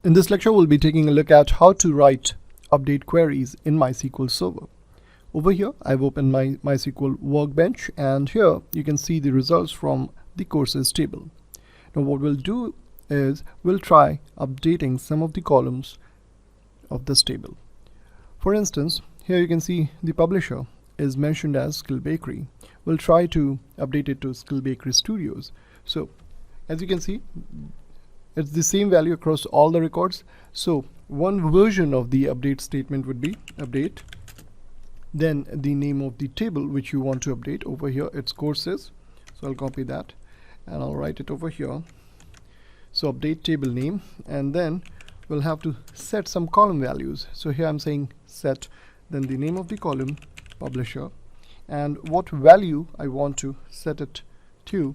In this lecture, we'll be taking a look at how to write update queries in MySQL Server. Over here, I've opened my MySQL workbench, and here you can see the results from the courses table. Now what we'll do is we'll try updating some of the columns of this table. For instance, here you can see the publisher is mentioned as Skillbakery. We'll try to update it to Skillbakery Studios. So as you can see, it's the same value across all the records. So one version of the update statement would be update, then the name of the table which you want to update. Over here it's courses, so I'll copy that and I'll write it over here. So update table name, and then we'll have to set some column values. So here I'm saying set, then the name of the column, publisher, and what value I want to set it to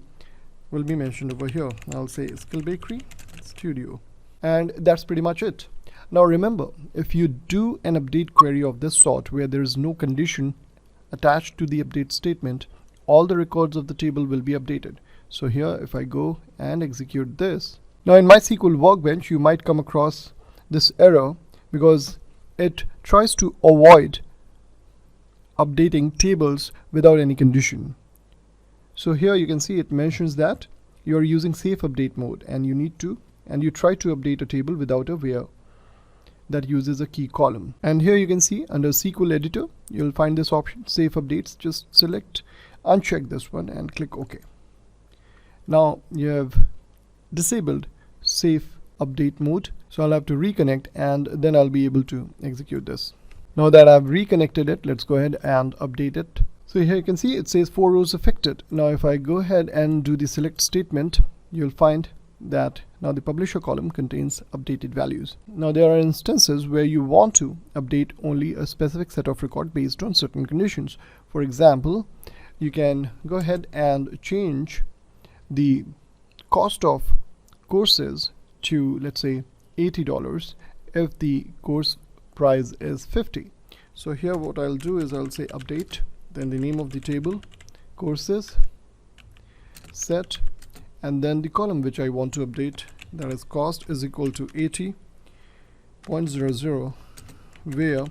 will be mentioned over here. I'll say Skillbakery Studio, and that's pretty much it. Now remember, if you do an update query of this sort where there is no condition attached to the update statement, all the records of the table will be updated. So here if I go and execute this, now in MySQL workbench you might come across this error because it tries to avoid updating tables without any condition. So here you can see it mentions that you are using safe update mode and you try to update a table without a where that uses a key column. And here you can see under SQL editor you'll find this option, safe updates. Just select, uncheck this one and click OK. Now you have disabled safe update mode, so I'll have to reconnect and then I'll be able to execute this. Now that I've reconnected it, let's go ahead and update it. So here you can see it says 4 rows affected. Now if I go ahead and do the select statement, you'll find that now the publisher column contains updated values. Now there are instances where you want to update only a specific set of record based on certain conditions. For example, you can go ahead and change the cost of courses to, let's say, $80 if the course price is 50. So here what I'll do is I'll say update, then the name of the table, courses, set, and then the column which I want to update, that is cost is equal to 80.00, where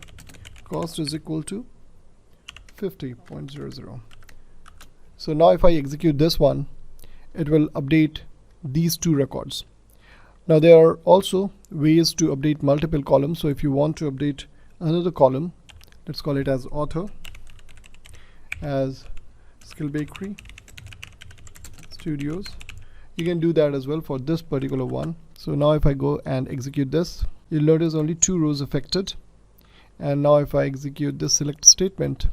cost is equal to 50.00. So now if I execute this one, it will update these two records. Now there are also ways to update multiple columns. So if you want to update another column, let's call it as author, as Skillbakery Studios, you can do that as well for this particular one. So now if I go and execute this, you'll notice only 2 rows affected. And now if I execute this select statement,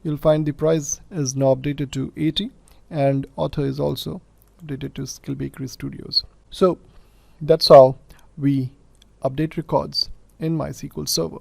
you'll find the price is now updated to 80 and author is also updated to Skillbakery Studios. So that's how we update records in MySQL Server.